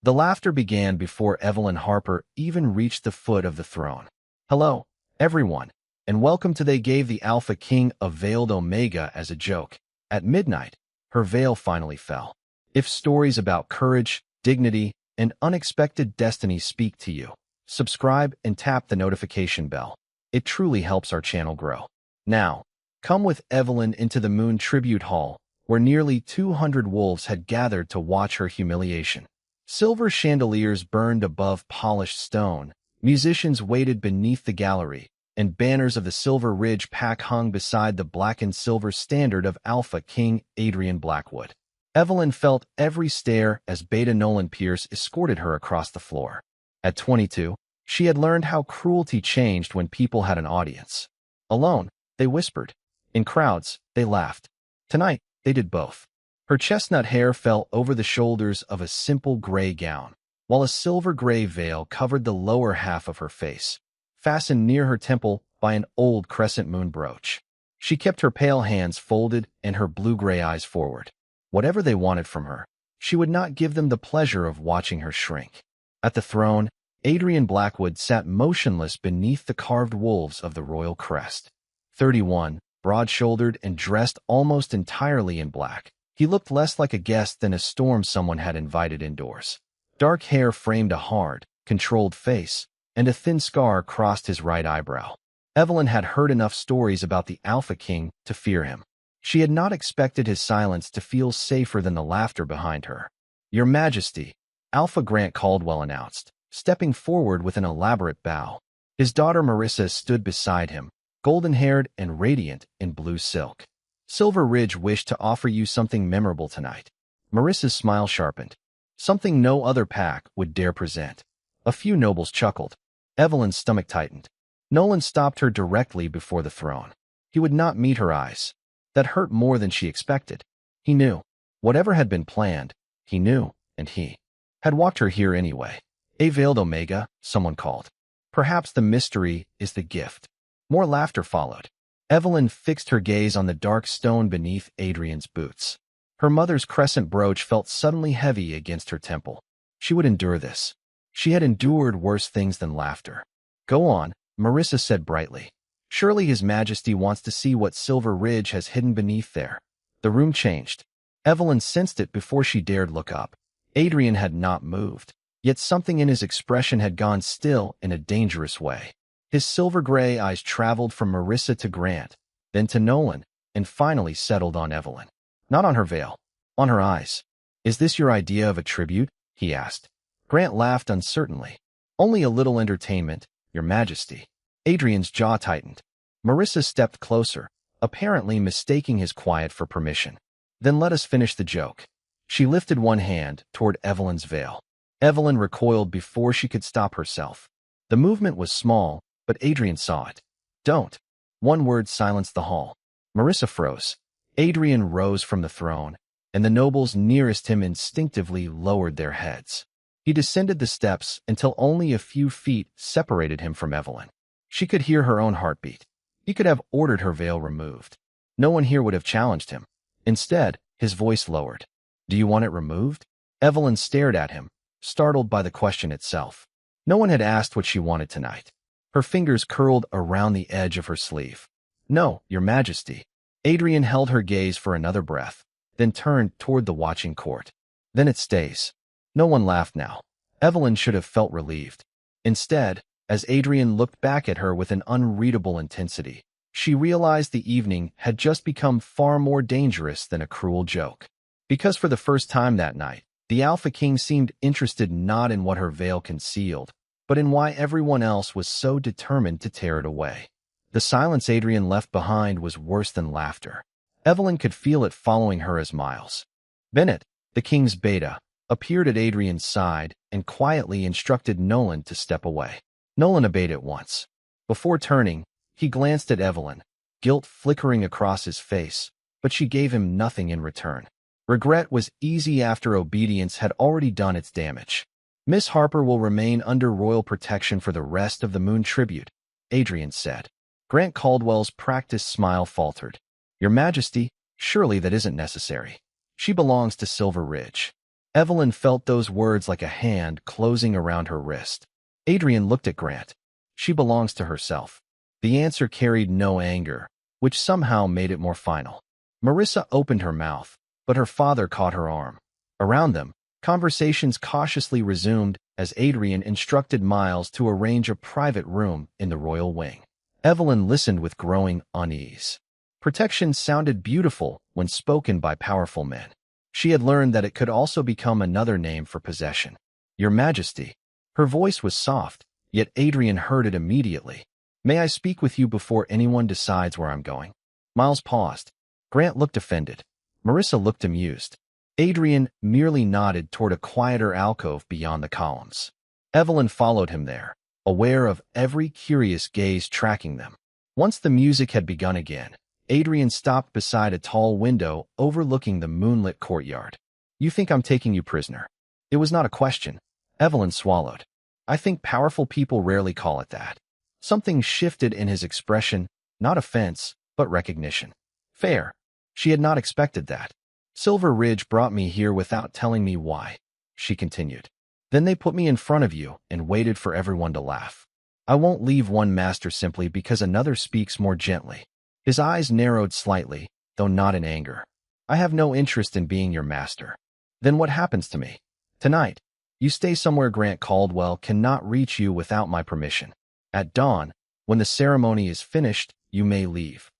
The laughter began before Evelyn Harper even reached the foot of the throne. "Hello, everyone, and welcome to They Gave the Alpha King a Veiled Omega as a joke." At midnight, her veil finally fell. If stories about courage, dignity, and unexpected destiny speak to you, subscribe and tap the notification bell. It truly helps our channel grow. Now, come with Evelyn into the Moon Tribute Hall, where nearly 200 wolves had gathered to watch her humiliation. Silver chandeliers burned above polished stone, musicians waited beneath the gallery, and banners of the Silver Ridge Pack hung beside the black and silver standard of Alpha King Adrian Blackwood. Evelyn felt every stare as Beta Nolan Pierce escorted her across the floor. At 22, she had learned how cruelty changed when people had an audience. Alone, they whispered. In crowds, they laughed. Tonight, they did both. Her chestnut hair fell over the shoulders of a simple gray gown, while a silver-gray veil covered the lower half of her face, fastened near her temple by an old crescent moon brooch. She kept her pale hands folded and her blue-gray eyes forward. Whatever they wanted from her, she would not give them the pleasure of watching her shrink. At the throne, Adrian Blackwood sat motionless beneath the carved wolves of the royal crest. 31, broad-shouldered and dressed almost entirely in black, he looked less like a guest than a storm someone had invited indoors. Dark hair framed a hard, controlled face, and a thin scar crossed his right eyebrow. Evelyn had heard enough stories about the Alpha King to fear him. She had not expected his silence to feel safer than the laughter behind her. "Your Majesty," Alpha Grant Caldwell announced, stepping forward with an elaborate bow. His daughter Marissa stood beside him, golden-haired and radiant in blue silk. "Silver Ridge wished to offer you something memorable tonight." Marissa's smile sharpened. Something no other pack would dare present. A few nobles chuckled. Evelyn's stomach tightened. Nolan stopped her directly before the throne. He would not meet her eyes. That hurt more than she expected. He knew. Whatever had been planned, he knew, and he had walked her here anyway. "A veiled Omega," someone called. "Perhaps the mystery is the gift." More laughter followed. Evelyn fixed her gaze on the dark stone beneath Adrian's boots. Her mother's crescent brooch felt suddenly heavy against her temple. She would endure this. She had endured worse things than laughter. "Go on," Marissa said brightly. "Surely His Majesty wants to see what Silver Ridge has hidden beneath there." The room changed. Evelyn sensed it before she dared look up. Adrian had not moved, yet something in his expression had gone still in a dangerous way. His silver-gray eyes traveled from Marissa to Grant, then to Nolan, and finally settled on Evelyn. Not on her veil, on her eyes. "Is this your idea of a tribute?" he asked. Grant laughed uncertainly. "Only a little entertainment, Your Majesty." Adrian's jaw tightened. Marissa stepped closer, apparently mistaking his quiet for permission. "Then let us finish the joke." She lifted one hand toward Evelyn's veil. Evelyn recoiled before she could stop herself. The movement was small, but Adrian saw it. "Don't." One word silenced the hall. Marissa froze. Adrian rose from the throne, and the nobles nearest him instinctively lowered their heads. He descended the steps until only a few feet separated him from Evelyn. She could hear her own heartbeat. He could have ordered her veil removed. No one here would have challenged him. Instead, his voice lowered. "Do you want it removed?" Evelyn stared at him, startled by the question itself. No one had asked what she wanted tonight. Her fingers curled around the edge of her sleeve. "No, Your Majesty." Adrian held her gaze for another breath, then turned toward the watching court. "Then it stays." No one laughed now. Evelyn should have felt relieved. Instead, as Adrian looked back at her with an unreadable intensity, she realized the evening had just become far more dangerous than a cruel joke. Because for the first time that night, the Alpha King seemed interested not in what her veil concealed, but in why everyone else was so determined to tear it away. The silence Adrian left behind was worse than laughter. Evelyn could feel it following her as miles. Bennett, the king's beta, appeared at Adrian's side and quietly instructed Nolan to step away. Nolan obeyed at once. Before turning, he glanced at Evelyn, guilt flickering across his face, but she gave him nothing in return. Regret was easy after obedience had already done its damage. "Miss Harper will remain under royal protection for the rest of the Moon Tribute," Adrian said. Grant Caldwell's practiced smile faltered. "Your Majesty, surely that isn't necessary. She belongs to Silver Ridge." Evelyn felt those words like a hand closing around her wrist. Adrian looked at Grant. She belongs to herself. The answer carried no anger, which somehow made it more final. Marissa opened her mouth, but her father caught her arm. Around them, conversations cautiously resumed as Adrian instructed Miles to arrange a private room in the royal wing. Evelyn listened with growing unease. Protection sounded beautiful when spoken by powerful men. She had learned that it could also become another name for possession. Your Majesty. Her voice was soft, yet Adrian heard it immediately. May I speak with you before anyone decides where I'm going? Miles paused. Grant looked offended. Marissa looked amused. Adrian merely nodded toward a quieter alcove beyond the columns. Evelyn followed him there, aware of every curious gaze tracking them. Once the music had begun again, Adrian stopped beside a tall window overlooking the moonlit courtyard. You think I'm taking you prisoner? It was not a question. Evelyn swallowed. I think powerful people rarely call it that. Something shifted in his expression, not offense, but recognition. Fair. She had not expected that. Silver Ridge brought me here without telling me why, she continued. Then they put me in front of you and waited for everyone to laugh. I won't leave one master simply because another speaks more gently. His eyes narrowed slightly, though not in anger. I have no interest in being your master. Then what happens to me? Tonight, you stay somewhere Grant Caldwell cannot reach you without my permission. At dawn, when the ceremony is finished, you may leave.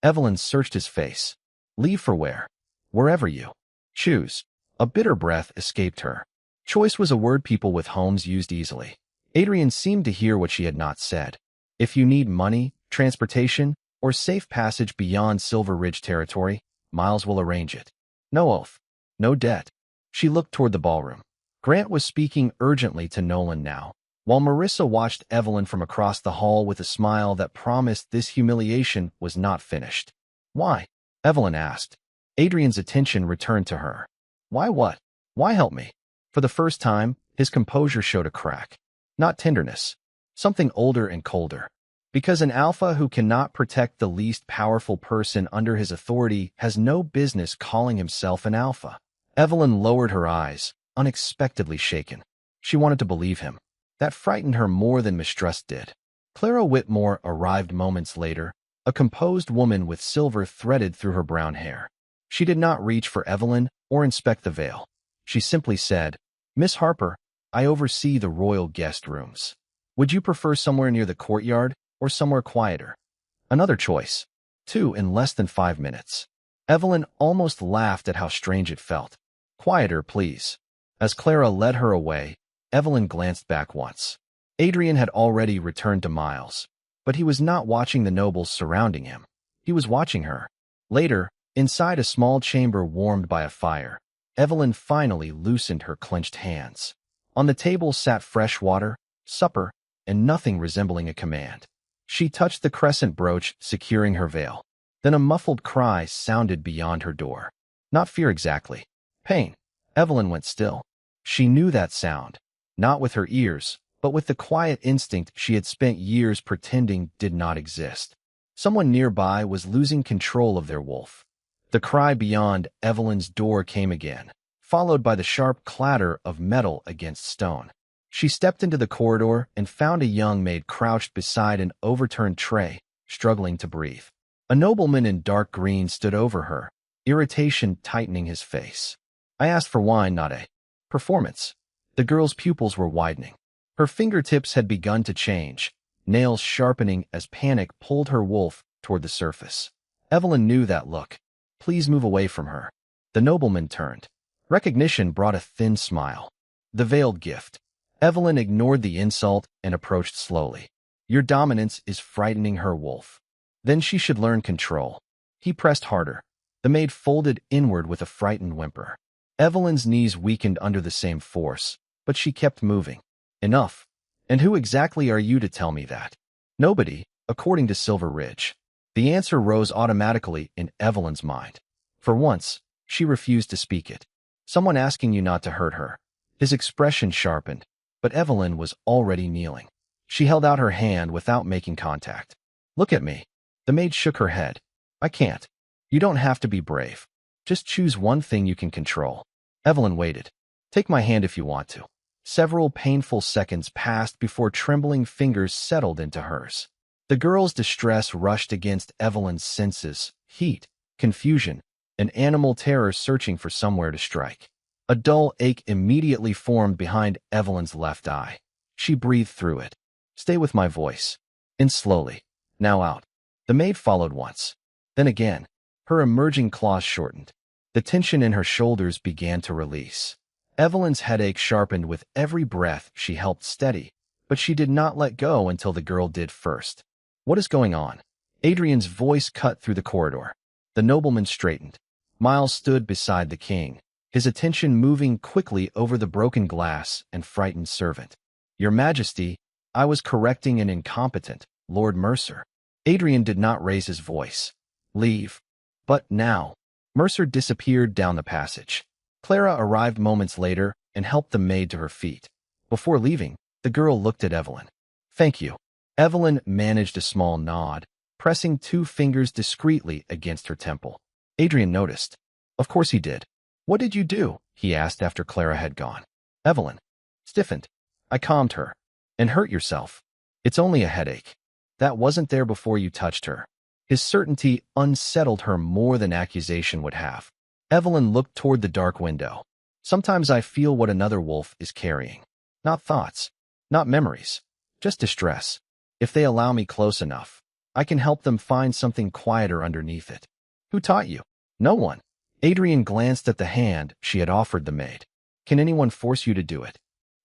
Evelyn searched his face. Leave for where? Wherever you choose. A bitter breath escaped her. Choice was a word people with homes used easily. Adrian seemed to hear what she had not said. If you need money, transportation, or safe passage beyond Silver Ridge territory, Miles will arrange it. No oath. No debt. She looked toward the ballroom. Grant was speaking urgently to Nolan now, while Marissa watched Evelyn from across the hall with a smile that promised this humiliation was not finished. Why? Evelyn asked. Adrian's attention returned to her. Why what? Why help me? For the first time, his composure showed a crack. Not tenderness. Something older and colder. Because an alpha who cannot protect the least powerful person under his authority has no business calling himself an alpha. Evelyn lowered her eyes, unexpectedly shaken. She wanted to believe him. That frightened her more than mistrust did. Clara Whitmore arrived moments later, a composed woman with silver threaded through her brown hair. She did not reach for Evelyn or inspect the veil. She simply said, Miss Harper, I oversee the royal guest rooms. Would you prefer somewhere near the courtyard or somewhere quieter? Another choice. 2 in less than 5 minutes. Evelyn almost laughed at how strange it felt. Quieter, please. As Clara led her away, Evelyn glanced back once. Adrian had already returned to Miles, but he was not watching the nobles surrounding him. He was watching her. Later, inside a small chamber warmed by a fire, Evelyn finally loosened her clenched hands. On the table sat fresh water, supper, and nothing resembling a command. She touched the crescent brooch, securing her veil. Then a muffled cry sounded beyond her door. Not fear exactly. Pain. Evelyn went still. She knew that sound, not with her ears, but with the quiet instinct she had spent years pretending did not exist. Someone nearby was losing control of their wolf. The cry beyond Evelyn's door came again, followed by the sharp clatter of metal against stone. She stepped into the corridor and found a young maid crouched beside an overturned tray, struggling to breathe. A nobleman in dark green stood over her, irritation tightening his face. I asked for wine, not a performance. The girl's pupils were widening. Her fingertips had begun to change, nails sharpening as panic pulled her wolf toward the surface. Evelyn knew that look. Please move away from her. The nobleman turned. Recognition brought a thin smile. The veiled gift. Evelyn ignored the insult and approached slowly. Your dominance is frightening her, wolf. Then she should learn control. He pressed harder. The maid folded inward with a frightened whimper. Evelyn's knees weakened under the same force, but she kept moving. Enough. And who exactly are you to tell me that? Nobody, according to Silver Ridge. The answer rose automatically in Evelyn's mind. For once, she refused to speak it. Someone asking you not to hurt her. His expression sharpened, but Evelyn was already kneeling. She held out her hand without making contact. Look at me. The maid shook her head. I can't. You don't have to be brave. Just choose one thing you can control. Evelyn waited. Take my hand if you want to. Several painful seconds passed before trembling fingers settled into hers. The girl's distress rushed against Evelyn's senses, heat, confusion, and animal terror searching for somewhere to strike. A dull ache immediately formed behind Evelyn's left eye. She breathed through it. Stay with my voice. In slowly. Now out. The maid followed once. Then again. Her emerging claws shortened. The tension in her shoulders began to release. Evelyn's headache sharpened with every breath she helped steady, but she did not let go until the girl did first. What is going on? Adrian's voice cut through the corridor. The nobleman straightened. Miles stood beside the king, his attention moving quickly over the broken glass and frightened servant. Your Majesty, I was correcting an incompetent, Lord Mercer. Adrian did not raise his voice. Leave. But now. Mercer disappeared down the passage. Clara arrived moments later and helped the maid to her feet. Before leaving, the girl looked at Evelyn. Thank you. Evelyn managed a small nod, pressing 2 fingers discreetly against her temple. Adrian noticed. Of course he did. What did you do? He asked after Clara had gone. Evelyn stiffened. I calmed her. And hurt yourself. It's only a headache. That wasn't there before you touched her. His certainty unsettled her more than accusation would have. Evelyn looked toward the dark window. Sometimes I feel what another wolf is carrying. Not thoughts. Not memories. Just distress. If they allow me close enough, I can help them find something quieter underneath it. Who taught you? No one. Adrian glanced at the hand she had offered the maid. Can anyone force you to do it?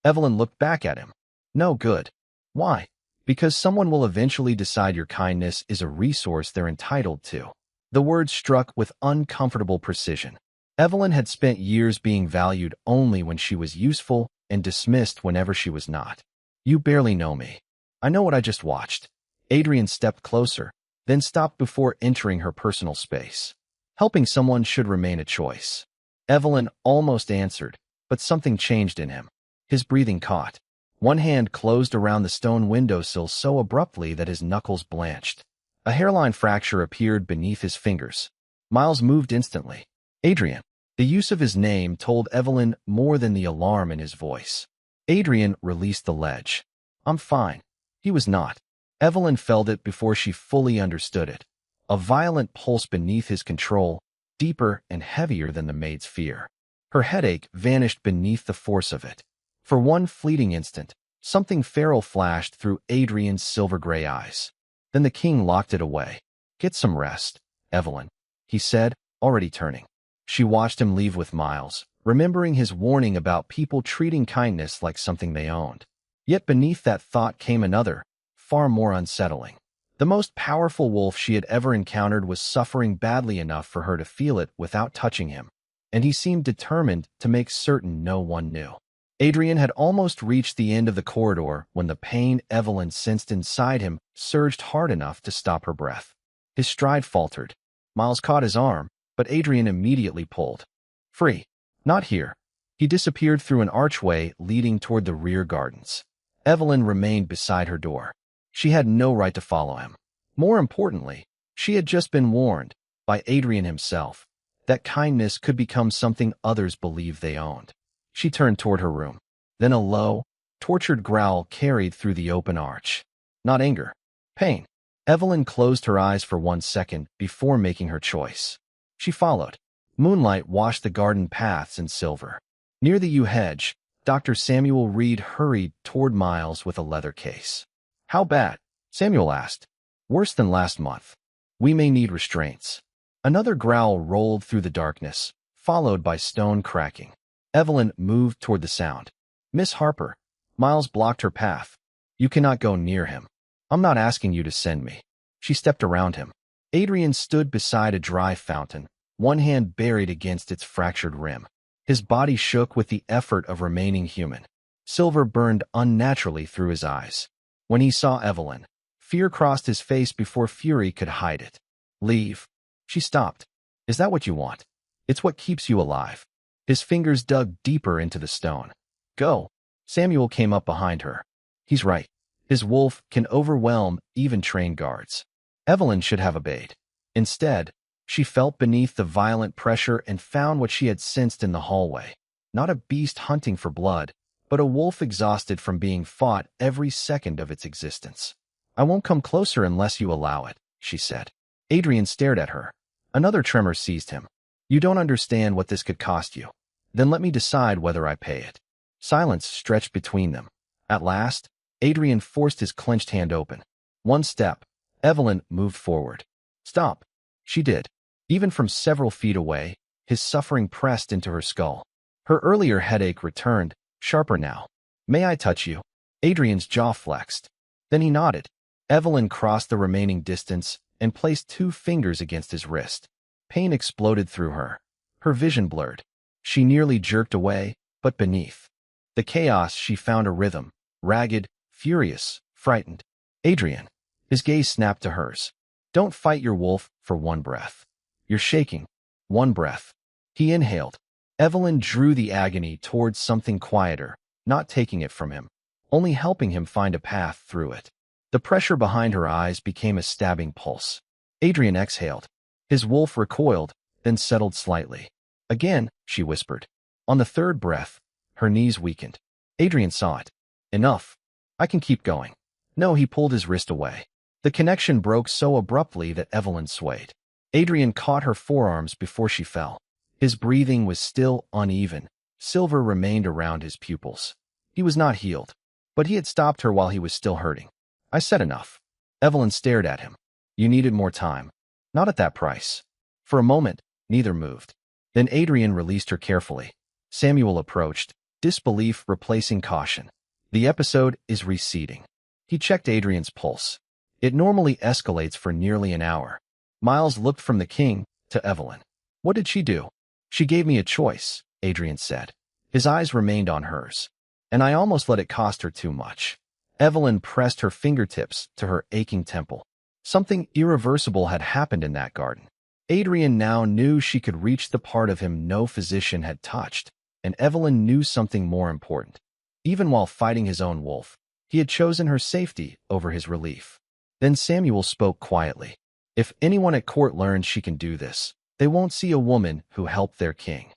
Evelyn looked back at him. No good. Why? Because someone will eventually decide your kindness is a resource they're entitled to. The words struck with uncomfortable precision. Evelyn had spent years being valued only when she was useful and dismissed whenever she was not. You barely know me. I know what I just watched. Adrian stepped closer, then stopped before entering her personal space. Helping someone should remain a choice. Evelyn almost answered, but something changed in him. His breathing caught. One hand closed around the stone windowsill so abruptly that his knuckles blanched. A hairline fracture appeared beneath his fingers. Miles moved instantly. Adrian. The use of his name told Evelyn more than the alarm in his voice. Adrian released the ledge. I'm fine. He was not. Evelyn felt it before she fully understood it. A violent pulse beneath his control, deeper and heavier than the maid's fear. Her headache vanished beneath the force of it. For one fleeting instant, something feral flashed through Adrian's silver-gray eyes. Then the king locked it away. Get some rest, Evelyn, he said, already turning. She watched him leave with Miles, remembering his warning about people treating kindness like something they owned. Yet beneath that thought came another, far more unsettling. The most powerful wolf she had ever encountered was suffering badly enough for her to feel it without touching him, and he seemed determined to make certain no one knew. Adrian had almost reached the end of the corridor when the pain Evelyn sensed inside him surged hard enough to stop her breath. His stride faltered. Miles caught his arm, but Adrian immediately pulled. Free. Not here. He disappeared through an archway leading toward the rear gardens. Evelyn remained beside her door. She had no right to follow him. More importantly, she had just been warned, by Adrian himself, that kindness could become something others believed they owned. She turned toward her room. Then a low, tortured growl carried through the open arch. Not anger. Pain. Evelyn closed her eyes for 1 second before making her choice. She followed. Moonlight washed the garden paths in silver. Near the yew hedge, Dr. Samuel Reed hurried toward Miles with a leather case. How bad? Samuel asked. Worse than last month. We may need restraints. Another growl rolled through the darkness, followed by stone cracking. Evelyn moved toward the sound. Miss Harper. Miles blocked her path. You cannot go near him. I'm not asking you to send me. She stepped around him. Adrian stood beside a dry fountain, one hand buried against its fractured rim. His body shook with the effort of remaining human. Silver burned unnaturally through his eyes. When he saw Evelyn, fear crossed his face before fury could hide it. Leave. She stopped. Is that what you want? It's what keeps you alive. His fingers dug deeper into the stone. Go. Samuel came up behind her. He's right. His wolf can overwhelm even trained guards. Evelyn should have obeyed. Instead, she felt beneath the violent pressure and found what she had sensed in the hallway. not a beast hunting for blood, but a wolf exhausted from being fought every second of its existence. "I won't come closer unless you allow it," she said. Adrian stared at her. Another tremor seized him. "You don't understand what this could cost you. Then let me decide whether I pay it." Silence stretched between them. At last, Adrian forced his clenched hand open. One step. Evelyn moved forward. "Stop." She did. Even from several feet away, his suffering pressed into her skull. Her earlier headache returned, sharper now. "May I touch you?" Adrian's jaw flexed. Then he nodded. Evelyn crossed the remaining distance and placed 2 fingers against his wrist. Pain exploded through her. Her vision blurred. She nearly jerked away, but beneath the chaos she found a rhythm, ragged, furious, frightened. "Adrian." His gaze snapped to hers. "Don't fight your wolf for one breath. You're shaking." One breath. He inhaled. Evelyn drew the agony towards something quieter, not taking it from him, only helping him find a path through it. The pressure behind her eyes became a stabbing pulse. Adrian exhaled. His wolf recoiled, then settled slightly. "Again," she whispered. On the 3rd breath, her knees weakened. Adrian saw it. "Enough. I can keep going." "No," he pulled his wrist away. The connection broke so abruptly that Evelyn swayed. Adrian caught her forearms before she fell. His breathing was still uneven. Silver remained around his pupils. He was not healed, but he had stopped her while he was still hurting. "I said enough." Evelyn stared at him. "You needed more time." "Not at that price." For a moment, neither moved. Then Adrian released her carefully. Samuel approached, disbelief replacing caution. The episode is receding. He checked Adrian's pulse. It normally escalates for nearly an hour. Miles looked from the king to Evelyn. "What did she do?" "She gave me a choice," Adrian said. His eyes remained on hers. "And I almost let it cost her too much." Evelyn pressed her fingertips to her aching temple. Something irreversible had happened in that garden. Adrian now knew she could reach the part of him no physician had touched, and Evelyn knew something more important. Even while fighting his own wolf, he had chosen her safety over his relief. Then Samuel spoke quietly. "If anyone at court learns she can do this, they won't see a woman who helped their king."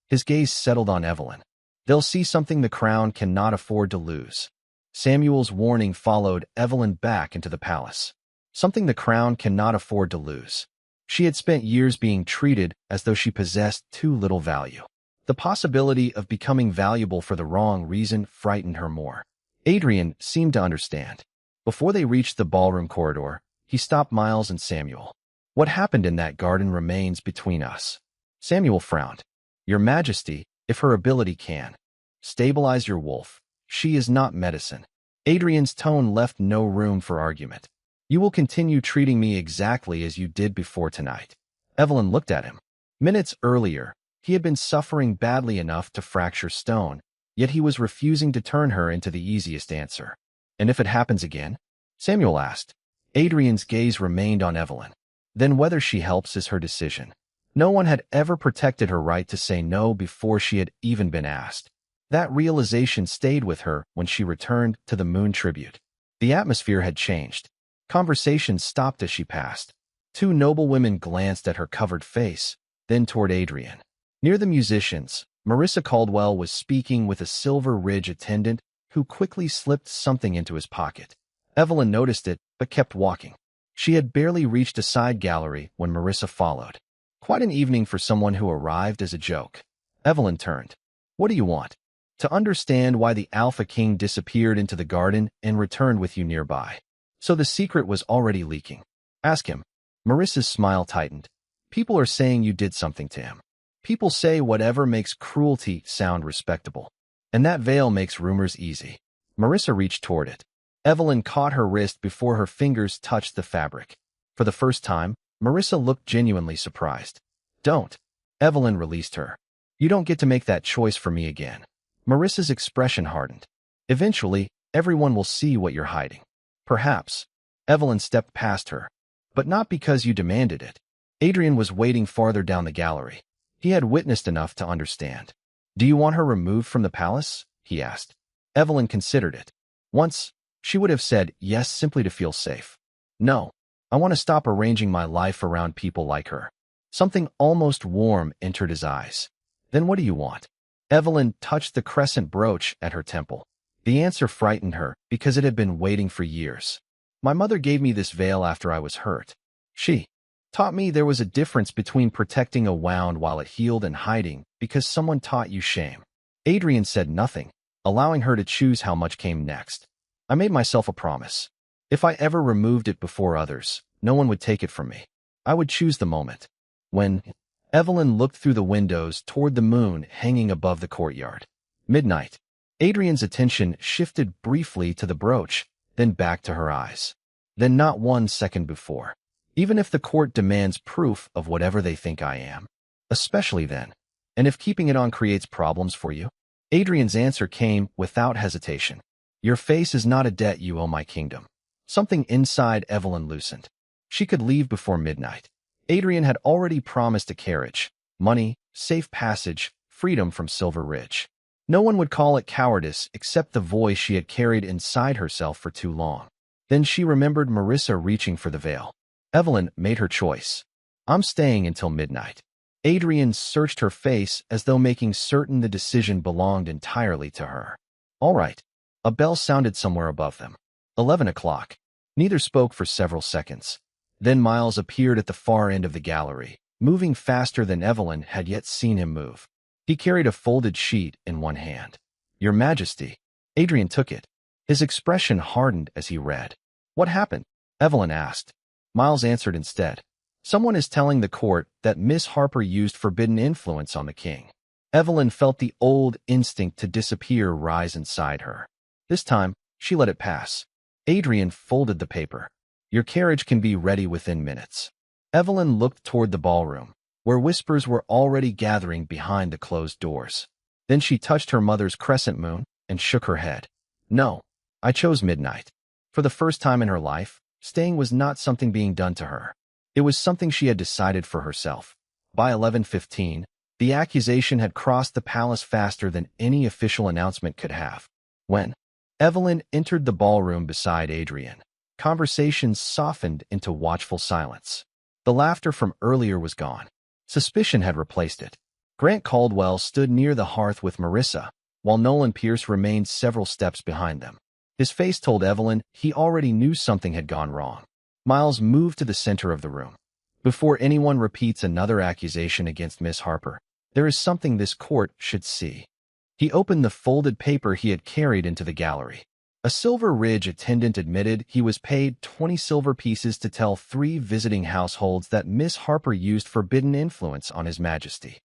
His gaze settled on Evelyn. "They'll see something the crown cannot afford to lose." Samuel's warning followed Evelyn back into the palace. Something the crown cannot afford to lose. She had spent years being treated as though she possessed too little value. The possibility of becoming valuable for the wrong reason frightened her more. Adrian seemed to understand. Before they reached the ballroom corridor, he stopped Miles and Samuel. "What happened in that garden remains between us." Samuel frowned. "Your Majesty, if her ability can stabilize your wolf, she is not medicine." Adrian's tone left no room for argument. "You will continue treating me exactly as you did before tonight." Evelyn looked at him. Minutes earlier, he had been suffering badly enough to fracture stone, yet he was refusing to turn her into the easiest answer. "And if it happens again?" Samuel asked. Adrian's gaze remained on Evelyn. "Then whether she helps is her decision." No one had ever protected her right to say no before she had even been asked. That realization stayed with her when she returned to the Moon Tribute. The atmosphere had changed. Conversations stopped as she passed. 2 noble women glanced at her covered face, then toward Adrian. Near the musicians, Marissa Caldwell was speaking with a Silver Ridge attendant who quickly slipped something into his pocket. Evelyn noticed it, but kept walking. She had barely reached a side gallery when Marissa followed. Quite an evening for someone who arrived as a joke. Evelyn turned. "What do you want?" "To understand why the Alpha King disappeared into the garden and returned with you nearby." So the secret was already leaking. "Ask him." Marissa's smile tightened. "People are saying you did something to him. People say whatever makes cruelty sound respectable. And that veil makes rumors easy." Marissa reached toward it. Evelyn caught her wrist before her fingers touched the fabric. For the first time, Marissa looked genuinely surprised. "Don't." Evelyn released her. "You don't get to make that choice for me again." Marissa's expression hardened. "Eventually, everyone will see what you're hiding." "Perhaps." Evelyn stepped past her. "But not because you demanded it." Adrian was waiting farther down the gallery. He had witnessed enough to understand. "Do you want her removed from the palace?" he asked. Evelyn considered it. Once, she would have said yes simply to feel safe. "No, I want to stop arranging my life around people like her." Something almost warm entered his eyes. "Then what do you want?" Evelyn touched the crescent brooch at her temple. The answer frightened her because it had been waiting for years. My mother gave me this veil after I was hurt. She taught me there was a difference between protecting a wound while it healed and hiding because someone taught you shame. Adrian said nothing, allowing her to choose how much came next. I made myself a promise. If I ever removed it before others, no one would take it from me. I would choose the moment. When Evelyn looked through the windows toward the moon hanging above the courtyard. Midnight. Adrian's attention shifted briefly to the brooch, then back to her eyes. Then not 1 second before. Even if the court demands proof of whatever they think I am. Especially then. And if keeping it on creates problems for you? Adrian's answer came without hesitation. Your face is not a debt you owe my kingdom. Something inside Evelyn loosened. She could leave before midnight. Adrian had already promised a carriage, money, safe passage, freedom from Silver Ridge. No one would call it cowardice except the voice she had carried inside herself for too long. Then she remembered Marissa reaching for the veil. Evelyn made her choice. I'm staying until midnight. Adrian searched her face as though making certain the decision belonged entirely to her. All right. A bell sounded somewhere above them. 11 o'clock. Neither spoke for several seconds. Then Miles appeared at the far end of the gallery, moving faster than Evelyn had yet seen him move. He carried a folded sheet in one hand. Your Majesty. Adrian took it. His expression hardened as he read. What happened? Evelyn asked. Miles answered instead. Someone is telling the court that Miss Harper used forbidden influence on the king. Evelyn felt the old instinct to disappear rise inside her. This time, she let it pass. Adrian folded the paper. Your carriage can be ready within minutes. Evelyn looked toward the ballroom, where whispers were already gathering behind the closed doors. Then she touched her mother's crescent moon and shook her head. No, I chose midnight. For the first time in her life, staying was not something being done to her. It was something she had decided for herself. By 11:15, the accusation had crossed the palace faster than any official announcement could have. When Evelyn entered the ballroom beside Adrian, conversations softened into watchful silence. The laughter from earlier was gone. Suspicion had replaced it. Grant Caldwell stood near the hearth with Marissa, while Nolan Pierce remained several steps behind them. His face told Evelyn he already knew something had gone wrong. Miles moved to the center of the room. Before anyone repeats another accusation against Miss Harper, there is something this court should see. He opened the folded paper he had carried into the gallery. A Silver Ridge attendant admitted he was paid 20 silver pieces to tell 3 visiting households that Miss Harper used forbidden influence on His Majesty.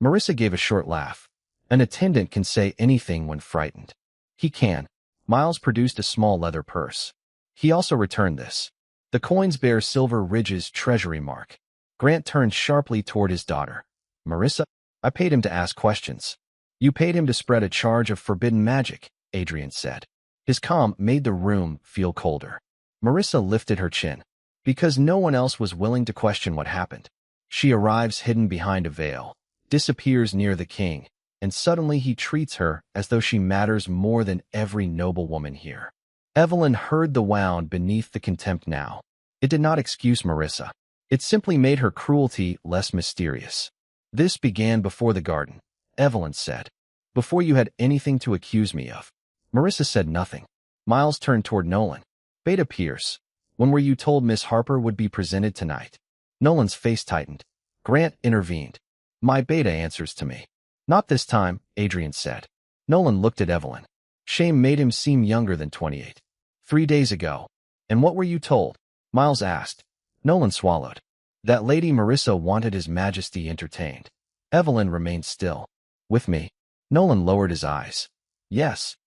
Marissa gave a short laugh. An attendant can say anything when frightened. He can. Miles produced a small leather purse. He also returned this. The coins bear Silver Ridge's treasury mark. Grant turned sharply toward his daughter. Marissa, I paid him to ask questions. You paid him to spread a charge of forbidden magic, Adrian said. His calm made the room feel colder. Marissa lifted her chin. Because no one else was willing to question what happened. She arrives hidden behind a veil, disappears near the king, and suddenly he treats her as though she matters more than every noblewoman here. Evelyn heard the wound beneath the contempt now. It did not excuse Marissa. It simply made her cruelty less mysterious. This began before the garden, Evelyn said. Before you had anything to accuse me of. Marissa said nothing. Miles turned toward Nolan. Beta Pierce, when were you told Miss Harper would be presented tonight? Nolan's face tightened. Grant intervened. My Beta answers to me. Not this time, Adrian said. Nolan looked at Evelyn. Shame made him seem younger than 28. 3 days ago. And what were you told? Miles asked. Nolan swallowed. That Lady Marissa wanted His Majesty entertained. Evelyn remained still. With me. Nolan lowered his eyes. Yes.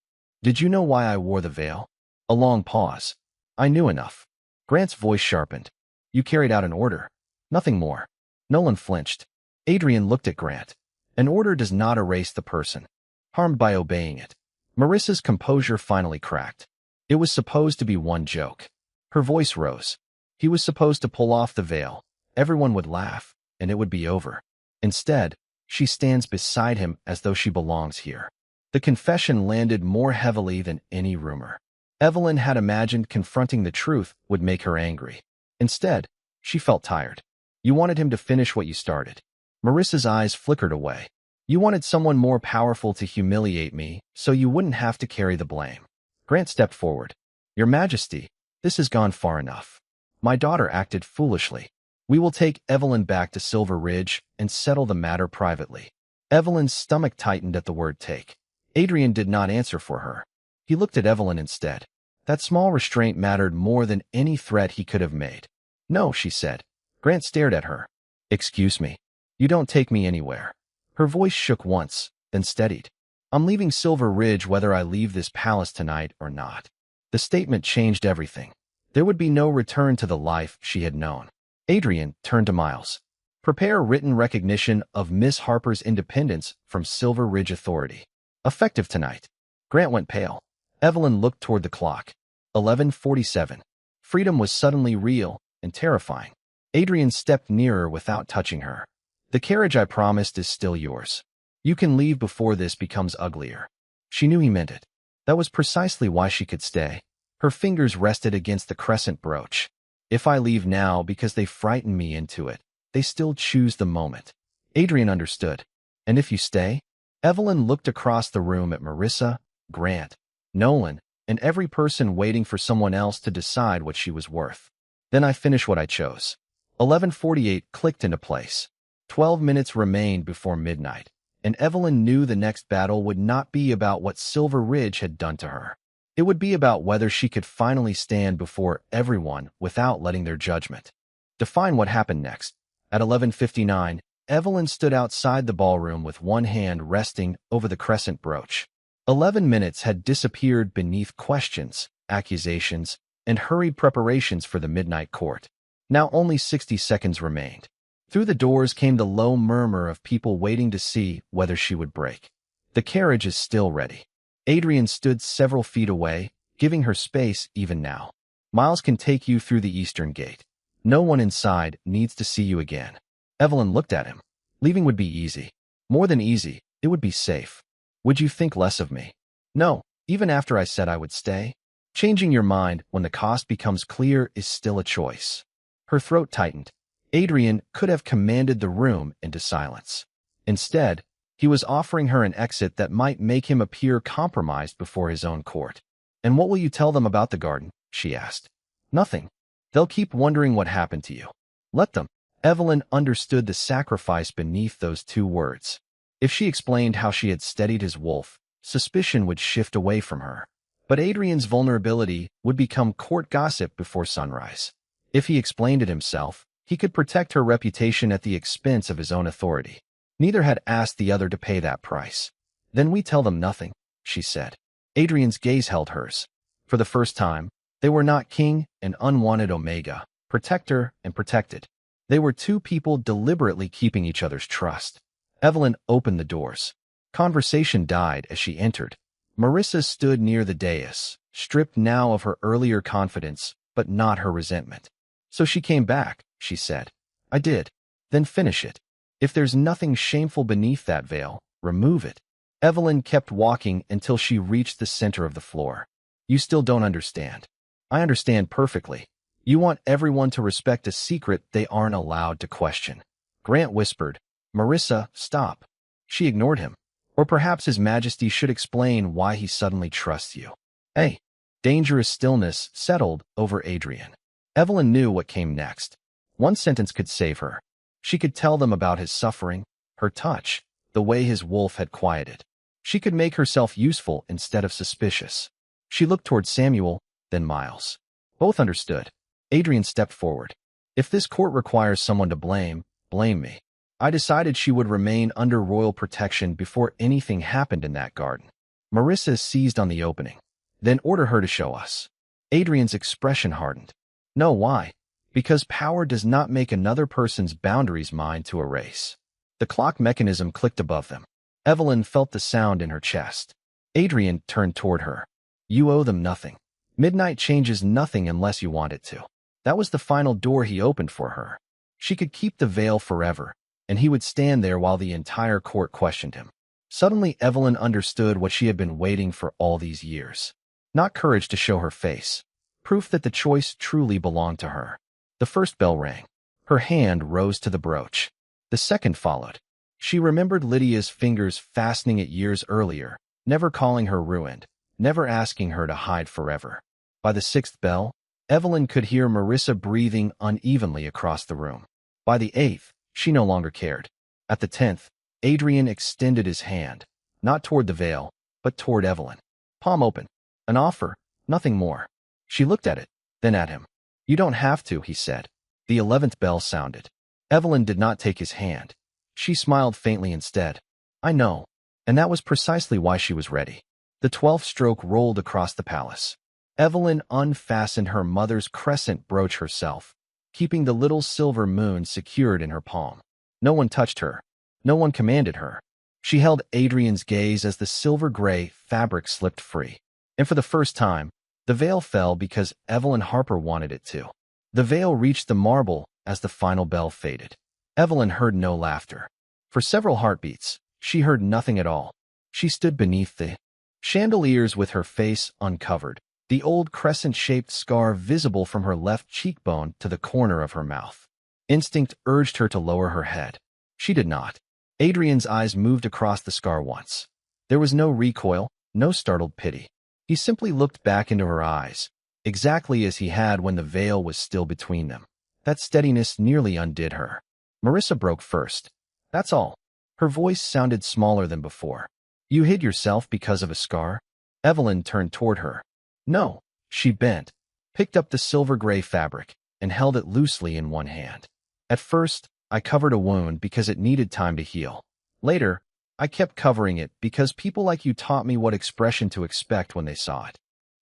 Did you know why I wore the veil? A long pause. I knew enough. Grant's voice sharpened. You carried out an order. Nothing more. Nolan flinched. Adrian looked at Grant. An order does not erase the person harmed by obeying it. Marissa's composure finally cracked. It was supposed to be one joke. Her voice rose. He was supposed to pull off the veil. Everyone would laugh, and it would be over. Instead, she stands beside him as though she belongs here. The confession landed more heavily than any rumor. Evelyn had imagined confronting the truth would make her angry. Instead, she felt tired. You wanted him to finish what you started. Marissa's eyes flickered away. You wanted someone more powerful to humiliate me, so you wouldn't have to carry the blame. Grant stepped forward. Your Majesty, this has gone far enough. My daughter acted foolishly. We will take Evelyn back to Silver Ridge and settle the matter privately. Evelyn's stomach tightened at the word take. Adrian did not answer for her. He looked at Evelyn instead. That small restraint mattered more than any threat he could have made. No, she said. Grant stared at her. Excuse me. You don't take me anywhere. Her voice shook once, then steadied. I'm leaving Silver Ridge whether I leave this palace tonight or not. The statement changed everything. There would be no return to the life she had known. Adrian turned to Miles. Prepare written recognition of Miss Harper's independence from Silver Ridge Authority. Effective tonight. Grant went pale. Evelyn looked toward the clock. 11:47. Freedom was suddenly real and terrifying. Adrian stepped nearer without touching her. The carriage I promised is still yours. You can leave before this becomes uglier. She knew he meant it. That was precisely why she could stay. Her fingers rested against the crescent brooch. If I leave now because they frighten me into it, they still choose the moment. Adrian understood. And if you stay? Evelyn looked across the room at Marissa, Grant, Nolan, and every person waiting for someone else to decide what she was worth. Then I finish what I chose. 11:48 clicked into place. 12 minutes remained before midnight, and Evelyn knew the next battle would not be about what Silver Ridge had done to her. It would be about whether she could finally stand before everyone without letting their judgment define what happened next. At 11:59, Evelyn stood outside the ballroom with one hand resting over the crescent brooch. 11 minutes had disappeared beneath questions, accusations, and hurried preparations for the midnight court. Now only 60 seconds remained. Through the doors came the low murmur of people waiting to see whether she would break. The carriage is still ready. Adrian stood several feet away, giving her space even now. Miles can take you through the eastern gate. No one inside needs to see you again. Evelyn looked at him. Leaving would be easy. More than easy, it would be safe. Would you think less of me? No, even after I said I would stay. Changing your mind when the cost becomes clear is still a choice. Her throat tightened. Adrian could have commanded the room into silence. Instead, he was offering her an exit that might make him appear compromised before his own court. And what will you tell them about the garden? She asked. Nothing. They'll keep wondering what happened to you. Let them. Evelyn understood the sacrifice beneath those two words. If she explained how she had steadied his wolf, suspicion would shift away from her. But Adrian's vulnerability would become court gossip before sunrise. If he explained it himself, he could protect her reputation at the expense of his own authority. Neither had asked the other to pay that price. Then we tell them nothing, she said. Adrian's gaze held hers. For the first time, they were not king and unwanted Omega, protector and protected. They were two people deliberately keeping each other's trust. Evelyn opened the doors. Conversation died as she entered. Marissa stood near the dais, stripped now of her earlier confidence, but not her resentment. So she came back, she said. I did. Then finish it. If there's nothing shameful beneath that veil, remove it. Evelyn kept walking until she reached the center of the floor. You still don't understand. I understand perfectly. You want everyone to respect a secret they aren't allowed to question. Grant whispered, Marissa, stop. She ignored him. Or perhaps His Majesty should explain why he suddenly trusts you. Hey. Dangerous stillness settled over Adrian. Evelyn knew what came next. One sentence could save her. She could tell them about his suffering, her touch, the way his wolf had quieted. She could make herself useful instead of suspicious. She looked toward Samuel, then Miles. Both understood. Adrian stepped forward. If this court requires someone to blame, blame me. I decided she would remain under royal protection before anything happened in that garden. Marissa seized on the opening. Then order her to show us. Adrian's expression hardened. No, why? Because power does not make another person's boundaries mine to erase. The clock mechanism clicked above them. Evelyn felt the sound in her chest. Adrian turned toward her. You owe them nothing. Midnight changes nothing unless you want it to. That was the final door he opened for her. She could keep the veil forever, and he would stand there while the entire court questioned him. Suddenly, Evelyn understood what she had been waiting for all these years. Not courage to show her face. Proof that the choice truly belonged to her. The first bell rang. Her hand rose to the brooch. The second followed. She remembered Lydia's fingers fastening it years earlier, never calling her ruined, never asking her to hide forever. By the sixth bell, Evelyn could hear Marissa breathing unevenly across the room. By the eighth, she no longer cared. At the 10th, Adrian extended his hand, not toward the veil, but toward Evelyn. Palm open. An offer, nothing more. She looked at it, then at him. You don't have to, he said. The 11th bell sounded. Evelyn did not take his hand. She smiled faintly instead. I know. And that was precisely why she was ready. The 12th stroke rolled across the palace. Evelyn unfastened her mother's crescent brooch herself, keeping the little silver moon secured in her palm. No one touched her. No one commanded her. She held Adrian's gaze as the silver-gray fabric slipped free. And for the first time, the veil fell because Evelyn Harper wanted it to. The veil reached the marble as the final bell faded. Evelyn heard no laughter. For several heartbeats, she heard nothing at all. She stood beneath the chandeliers with her face uncovered, the old crescent-shaped scar visible from her left cheekbone to the corner of her mouth. Instinct urged her to lower her head. She did not. Adrian's eyes moved across the scar once. There was no recoil, no startled pity. He simply looked back into her eyes, exactly as he had when the veil was still between them. That steadiness nearly undid her. Marissa broke first. That's all. Her voice sounded smaller than before. You hid yourself because of a scar? Evelyn turned toward her. No. She bent, picked up the silver-gray fabric, and held it loosely in one hand. At first, I covered a wound because it needed time to heal. Later, I kept covering it because people like you taught me what expression to expect when they saw it.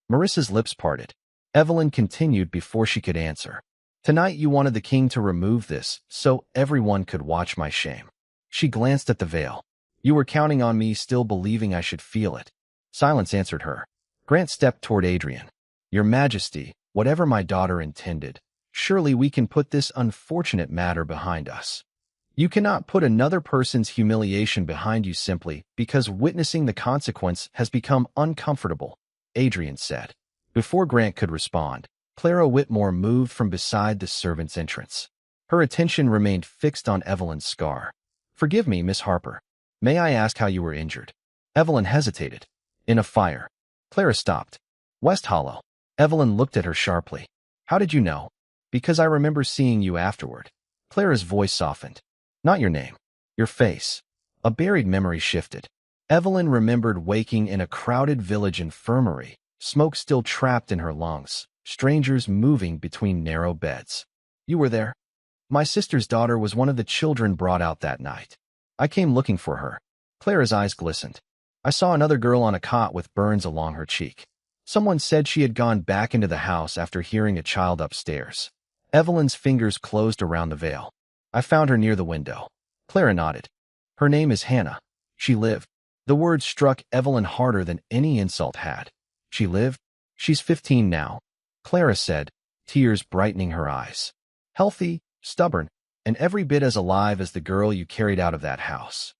Marissa's lips parted. Evelyn continued before she could answer. Tonight you wanted the king to remove this, so everyone could watch my shame. She glanced at the veil. You were counting on me still believing I should feel it. Silence answered her. Grant stepped toward Adrian. Your Majesty, whatever my daughter intended, surely we can put this unfortunate matter behind us. You cannot put another person's humiliation behind you simply because witnessing the consequence has become uncomfortable, Adrian said. Before Grant could respond, Clara Whitmore moved from beside the servant's entrance. Her attention remained fixed on Evelyn's scar. Forgive me, Miss Harper. May I ask how you were injured? Evelyn hesitated. In a fire. Clara stopped. West Hollow. Evelyn looked at her sharply. How did you know? Because I remember seeing you afterward. Clara's voice softened. Not your name. Your face. A buried memory shifted. Evelyn remembered waking in a crowded village infirmary, smoke still trapped in her lungs, strangers moving between narrow beds. You were there? My sister's daughter was one of the children brought out that night. I came looking for her. Clara's eyes glistened. I saw another girl on a cot with burns along her cheek. Someone said she had gone back into the house after hearing a child upstairs. Evelyn's fingers closed around the veil. I found her near the window. Clara nodded. Her name is Hannah. She lived. The word struck Evelyn harder than any insult had. She lived? She's 15 now, Clara said, tears brightening her eyes. Healthy, stubborn, and every bit as alive as the girl you carried out of that house.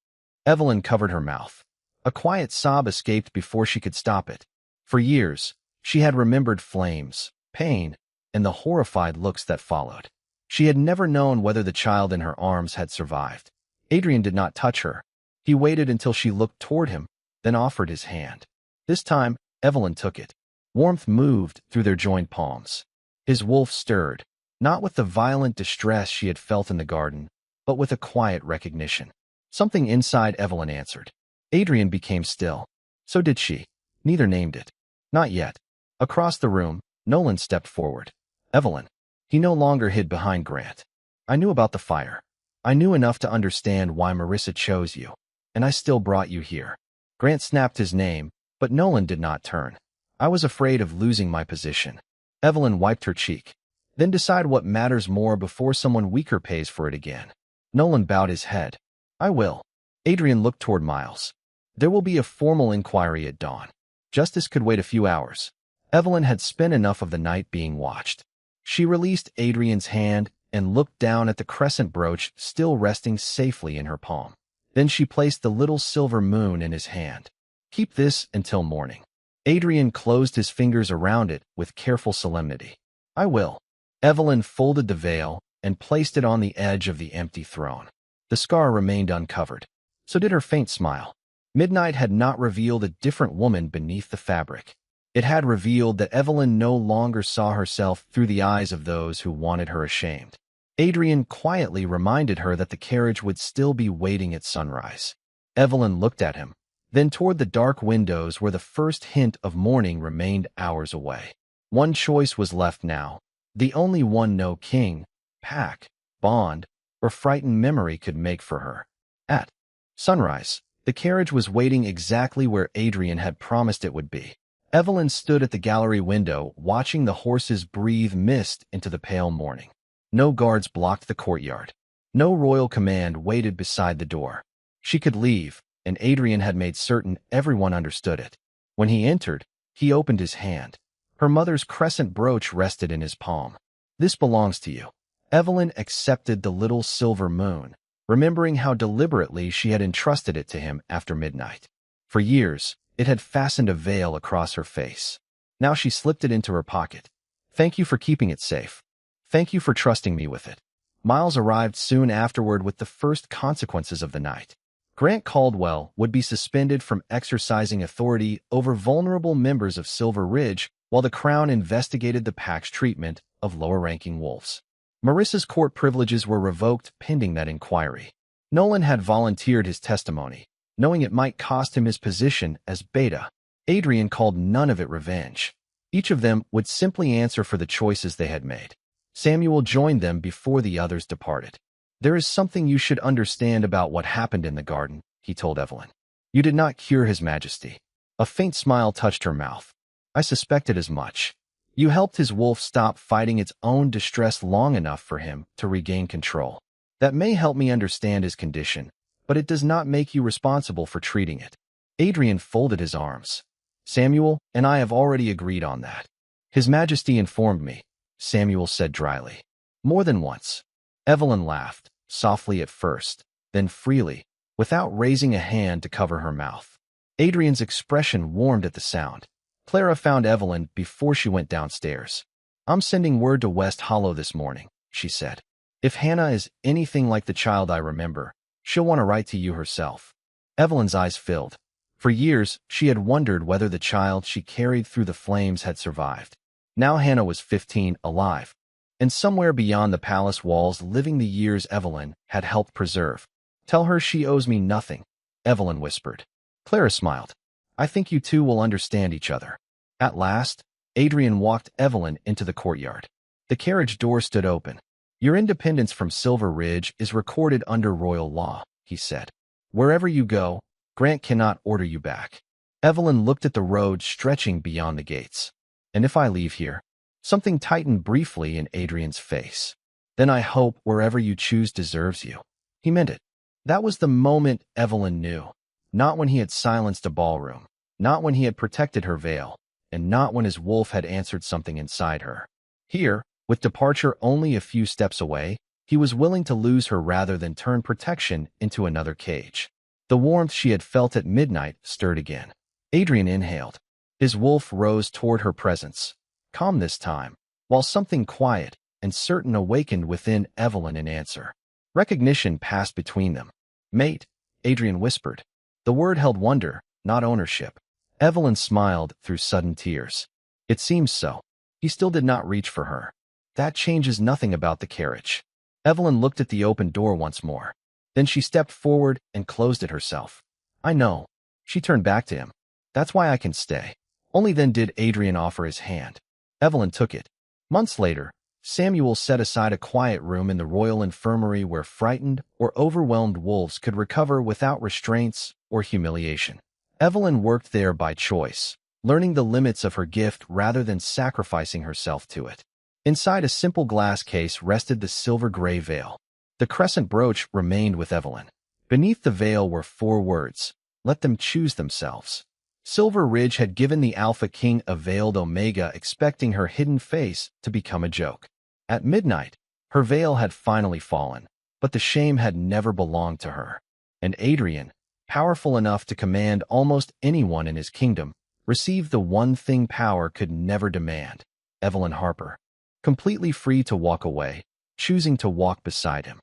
Evelyn covered her mouth. A quiet sob escaped before she could stop it. For years, she had remembered flames, pain, and the horrified looks that followed. She had never known whether the child in her arms had survived. Adrian did not touch her. He waited until she looked toward him, then offered his hand. This time, Evelyn took it. Warmth moved through their joined palms. His wolf stirred, not with the violent distress she had felt in the garden, but with a quiet recognition. Something inside Evelyn answered. Adrian became still. So did she. Neither named it. Not yet. Across the room, Nolan stepped forward. Evelyn. He no longer hid behind Grant. I knew about the fire. I knew enough to understand why Marissa chose you, and I still brought you here. Grant snapped his name, but Nolan did not turn. I was afraid of losing my position. Evelyn wiped her cheek. Then decide what matters more before someone weaker pays for it again. Nolan bowed his head. I will. Adrian looked toward Miles. There will be a formal inquiry at dawn. Justice could wait a few hours. Evelyn had spent enough of the night being watched. She released Adrian's hand and looked down at the crescent brooch still resting safely in her palm. Then she placed the little silver moon in his hand. Keep this until morning. Adrian closed his fingers around it with careful solemnity. I will. Evelyn folded the veil and placed it on the edge of the empty throne. The scar remained uncovered. So did her faint smile. Midnight had not revealed a different woman beneath the fabric. It had revealed that Evelyn no longer saw herself through the eyes of those who wanted her ashamed. Adrian quietly reminded her that the carriage would still be waiting at sunrise. Evelyn looked at him, then toward the dark windows where the first hint of morning remained hours away. One choice was left now, the only one no king, pack, bond, or frightened memory could make for her. At sunrise, the carriage was waiting exactly where Adrian had promised it would be. Evelyn stood at the gallery window, watching the horses breathe mist into the pale morning. No guards blocked the courtyard. No royal command waited beside the door. She could leave, and Adrian had made certain everyone understood it. When he entered, he opened his hand. Her mother's crescent brooch rested in his palm. "This belongs to you." Evelyn accepted the little silver moon, remembering how deliberately she had entrusted it to him after midnight. For years, it had fastened a veil across her face. Now she slipped it into her pocket. "Thank you for keeping it safe. Thank you for trusting me with it." Miles arrived soon afterward with the first consequences of the night. Grant Caldwell would be suspended from exercising authority over vulnerable members of Silver Ridge while the Crown investigated the pack's treatment of lower-ranking wolves. Marissa's court privileges were revoked pending that inquiry. Nolan had volunteered his testimony, knowing it might cost him his position as beta. Adrian called none of it revenge. Each of them would simply answer for the choices they had made. Samuel joined them before the others departed. "There is something you should understand about what happened in the garden," he told Evelyn. "You did not cure His Majesty." A faint smile touched her mouth. "I suspected as much. You helped his wolf stop fighting its own distress long enough for him to regain control. That may help me understand his condition, but it does not make you responsible for treating it." Adrian folded his arms. "Samuel and I have already agreed on that. His Majesty informed me," Samuel said dryly. "More than once." Evelyn laughed, softly at first, then freely, without raising a hand to cover her mouth. Adrian's expression warmed at the sound. Clara found Evelyn before she went downstairs. "I'm sending word to West Hollow this morning," she said. "If Hannah is anything like the child I remember, she'll want to write to you herself." Evelyn's eyes filled. For years, she had wondered whether the child she carried through the flames had survived. Now Hannah was 15, alive, and somewhere beyond the palace walls living the years Evelyn had helped preserve. "Tell her she owes me nothing," Evelyn whispered. Clara smiled. "I think you two will understand each other." At last, Adrian walked Evelyn into the courtyard. The carriage door stood open. "Your independence from Silver Ridge is recorded under royal law," he said. "Wherever you go, Grant cannot order you back." Evelyn looked at the road stretching beyond the gates. "And if I leave here?" Something tightened briefly in Adrian's face. "Then I hope wherever you choose deserves you." He meant it. That was the moment Evelyn knew. Not when he had silenced a ballroom, not when he had protected her veil, and not when his wolf had answered something inside her. Here, with departure only a few steps away, he was willing to lose her rather than turn protection into another cage. The warmth she had felt at midnight stirred again. Adrian inhaled. His wolf rose toward her presence, calm this time, while something quiet and certain awakened within Evelyn in answer. Recognition passed between them. "Mate," Adrian whispered. The word held wonder, not ownership. Evelyn smiled through sudden tears. "It seems so." He still did not reach for her. "That changes nothing about the carriage." Evelyn looked at the open door once more. Then she stepped forward and closed it herself. "I know." She turned back to him. "That's why I can stay." Only then did Adrian offer his hand. Evelyn took it. Months later, Samuel set aside a quiet room in the royal infirmary where frightened or overwhelmed wolves could recover without restraints or humiliation. Evelyn worked there by choice, learning the limits of her gift rather than sacrificing herself to it. Inside a simple glass case rested the silver-gray veil. The crescent brooch remained with Evelyn. Beneath the veil were 4 words: "Let them choose themselves." Silver Ridge had given the Alpha King a veiled Omega, expecting her hidden face to become a joke. At midnight, her veil had finally fallen, but the shame had never belonged to her. And Adrian, powerful enough to command almost anyone in his kingdom, received the one thing power could never demand: Evelyn Harper. Completely free to walk away, choosing to walk beside him.